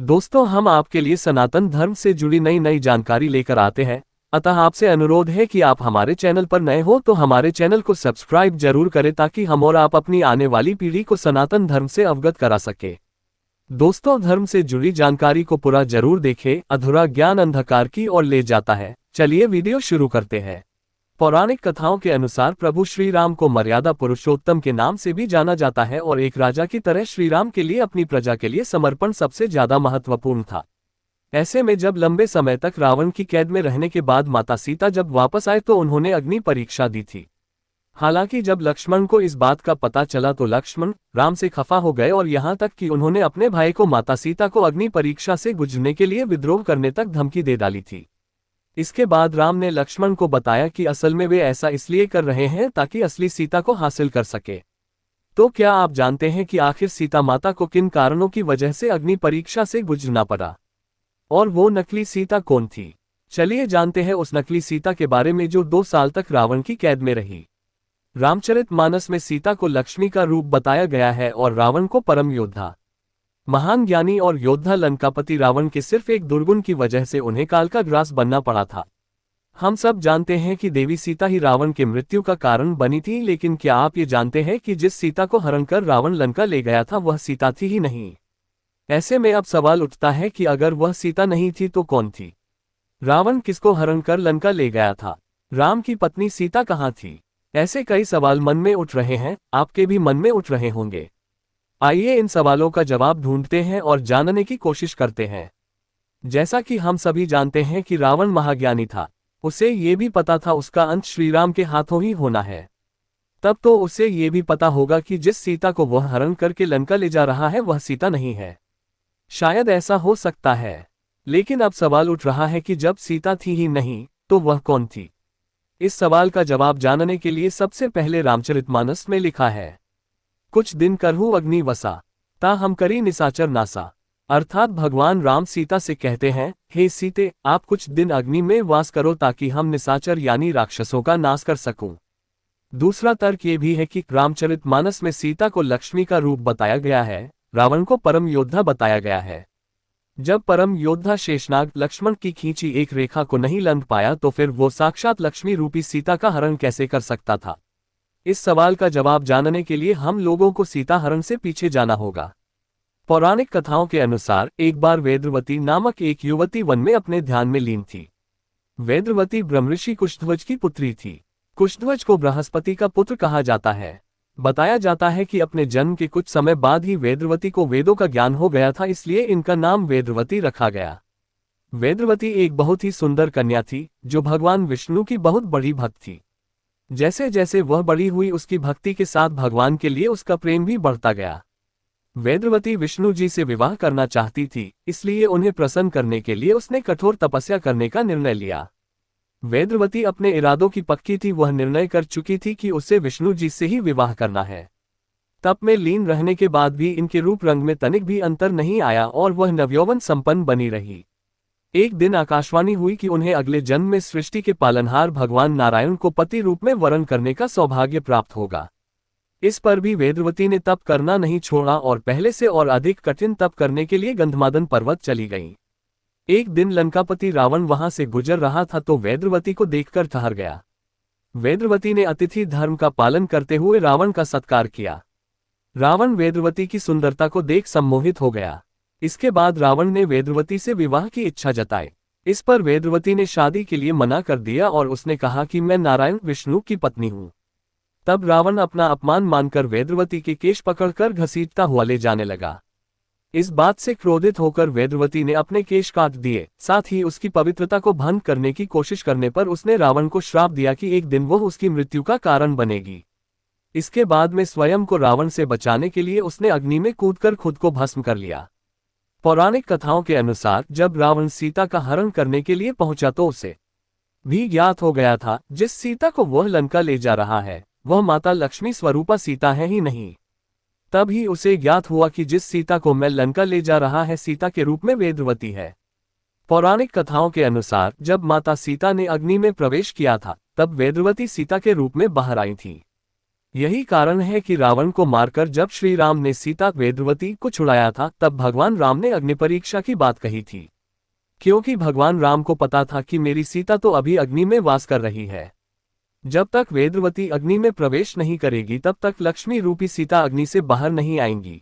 दोस्तों, हम आपके लिए सनातन धर्म से जुड़ी नई नई जानकारी लेकर आते हैं। अतः आपसे अनुरोध है कि आप हमारे चैनल पर नए हो तो हमारे चैनल को सब्सक्राइब जरूर करें ताकि हम और आप अपनी आने वाली पीढ़ी को सनातन धर्म से अवगत करा सके। दोस्तों, धर्म से जुड़ी जानकारी को पूरा जरूर देखें, अधूरा ज्ञान अंधकार की ओर ले जाता है। चलिए वीडियो शुरू करते हैं। पौराणिक कथाओं के अनुसार प्रभु श्री राम को मर्यादा पुरुषोत्तम के नाम से भी जाना जाता है और एक राजा की तरह श्री राम के लिए अपनी प्रजा के लिए समर्पण सबसे ज्यादा महत्वपूर्ण था। ऐसे में जब लंबे समय तक रावण की कैद में रहने के बाद माता सीता जब वापस आए तो उन्होंने अग्नि परीक्षा दी थी। हालांकि जब लक्ष्मण को इस बात का पता चला तो लक्ष्मण राम से खफा हो गए और यहाँ तक कि उन्होंने अपने भाई को माता सीता को अग्नि परीक्षा से गुजरने के लिए विद्रोह करने तक धमकी दे डाली थी। इसके बाद राम ने लक्ष्मण को बताया कि असल में वे ऐसा इसलिए कर रहे हैं ताकि असली सीता को हासिल कर सके। तो क्या आप जानते हैं कि आखिर सीता माता को किन कारणों की वजह से अग्नि परीक्षा से गुजरना पड़ा और वो नकली सीता कौन थी? चलिए जानते हैं उस नकली सीता के बारे में जो 2 साल तक रावण की कैद में रही। रामचरितमानस में सीता को लक्ष्मी का रूप बताया गया है और रावण को परम योद्धा, महान ज्ञानी और योद्धा लंकापति रावण के सिर्फ एक दुर्गुण की वजह से उन्हें काल का ग्रास बनना पड़ा था। हम सब जानते हैं कि देवी सीता ही रावण के मृत्यु का कारण बनी थी, लेकिन क्या आप ये जानते हैं कि जिस सीता को हरण कर रावण लंका ले गया था वह सीता थी ही नहीं। ऐसे में अब सवाल उठता है कि अगर वह सीता नहीं थी तो कौन थी? रावण किसको हरण कर लंका ले गया था? राम की पत्नी सीता कहाँ थी? ऐसे कई सवाल मन में उठ रहे हैं, आपके भी मन में उठ रहे होंगे। आइए इन सवालों का जवाब ढूंढते हैं और जानने की कोशिश करते हैं। जैसा कि हम सभी जानते हैं कि रावण महाज्ञानी था, उसे ये भी पता था उसका अंत श्रीराम के हाथों ही होना है। तब तो उसे ये भी पता होगा कि जिस सीता को वह हरण करके लंका ले जा रहा है वह सीता नहीं है। शायद ऐसा हो सकता है, लेकिन अब सवाल उठ रहा है कि जब सीता थी ही नहीं तो वह कौन थी? इस सवाल का जवाब जानने के लिए सबसे पहले रामचरितमानस में लिखा है, कुछ दिन करहु अग्नि वसा, ता हम करी निशाचर नासा। अर्थात भगवान राम सीता से कहते हैं, हे सीते, आप कुछ दिन अग्नि में वास करो ताकि हम निशाचर यानी राक्षसों का नाश कर सकूं। दूसरा तर्क ये भी है कि रामचरितमानस में सीता को लक्ष्मी का रूप बताया गया है, रावण को परम योद्धा बताया गया है। जब परम योद्धा शेषनाग लक्ष्मण की खींची एक रेखा को नहीं लंघ पाया तो फिर वो साक्षात लक्ष्मी रूपी सीता का हरण कैसे कर सकता था? इस सवाल का जवाब जानने के लिए हम लोगों को सीता हरण से पीछे जाना होगा। पौराणिक कथाओं के अनुसार एक बार वेद्रवती नामक एक युवती वन में अपने ध्यान में लीन थी। वेद्रवती ब्रह्मऋषि कुशध्वज की पुत्री थी। कुशध्वज को बृहस्पति का पुत्र कहा जाता है। बताया जाता है कि अपने जन्म के कुछ समय बाद ही वेद्रवती को वेदों का ज्ञान हो गया था, इसलिए इनका नाम वेद्रवती रखा गया। वेद्रवती एक बहुत ही सुंदर कन्या थी जो भगवान विष्णु की बहुत बड़ी भक्त थी। जैसे जैसे वह बड़ी हुई उसकी भक्ति के साथ भगवान के लिए उसका प्रेम भी बढ़ता गया। वेद्रवती विष्णु जी से विवाह करना चाहती थी, इसलिए उन्हें प्रसन्न करने के लिए उसने कठोर तपस्या करने का निर्णय लिया। वेद्रवती अपने इरादों की पक्की थी, वह निर्णय कर चुकी थी कि उसे विष्णु जी से ही विवाह करना है। तप में लीन रहने के बाद भी इनके रूप रंग में तनिक भी अंतर नहीं आया और वह नवयौवन संपन्न बनी रही। एक दिन आकाशवाणी हुई कि उन्हें अगले जन्म में सृष्टि के पालनहार भगवान नारायण को पति रूप में वरण करने का सौभाग्य प्राप्त होगा। इस पर भी वेद्रवती ने तप करना नहीं छोड़ा और पहले से और अधिक कठिन तप करने के लिए गंधमादन पर्वत चली गई। एक दिन लंकापति रावण वहां से गुजर रहा था तो वेद्रवती को देखकर ठहर गया। वेद्रवती ने अतिथि धर्म का पालन करते हुए रावण का सत्कार किया। रावण वेद्रवती की सुंदरता को देख सम्मोहित हो गया। इसके बाद रावण ने वेद्रवती से विवाह की इच्छा जताई। इस पर वेद्रवती ने शादी के लिए मना कर दिया और उसने कहा कि मैं नारायण विष्णु की पत्नी हूँ। तब रावण अपना अपमान मानकर वेद्रवती के केश पकड़कर घसीटता हुआ ले जाने लगा। इस बात से क्रोधित होकर वेद्रवती ने अपने केश काट दिए। साथ ही उसकी पवित्रता को भंग करने की कोशिश करने पर उसने रावण को श्राप दिया कि एक दिन वह उसकी मृत्यु का कारण बनेगी। इसके बाद में स्वयं को रावण से बचाने के लिए उसने अग्नि में कूदकर खुद को भस्म कर लिया। पौराणिक कथाओं के अनुसार जब रावण सीता का हरण करने के लिए पहुंचा तो उसे भी ज्ञात हो गया था जिस सीता को वह लंका ले जा रहा है वह माता लक्ष्मी स्वरूपा सीता है ही नहीं। तब ही उसे ज्ञात हुआ कि जिस सीता को मैं लंका ले जा रहा है सीता के रूप में वेद्रवती है। पौराणिक कथाओं के अनुसार जब माता सीता ने अग्नि में प्रवेश किया था तब वेद्रवती सीता के रूप में बाहर आई थी। यही कारण है कि रावण को मारकर जब श्री राम ने सीता वेदवती को छुड़ाया था, तब भगवान राम ने अग्नि परीक्षा की बात कही थी। क्योंकि भगवान राम को पता था कि मेरी सीता तो अभी अग्नि में वास कर रही है। जब तक वेदवती अग्नि में प्रवेश नहीं करेगी तब तक लक्ष्मी रूपी सीता अग्नि से बाहर नहीं आएंगी।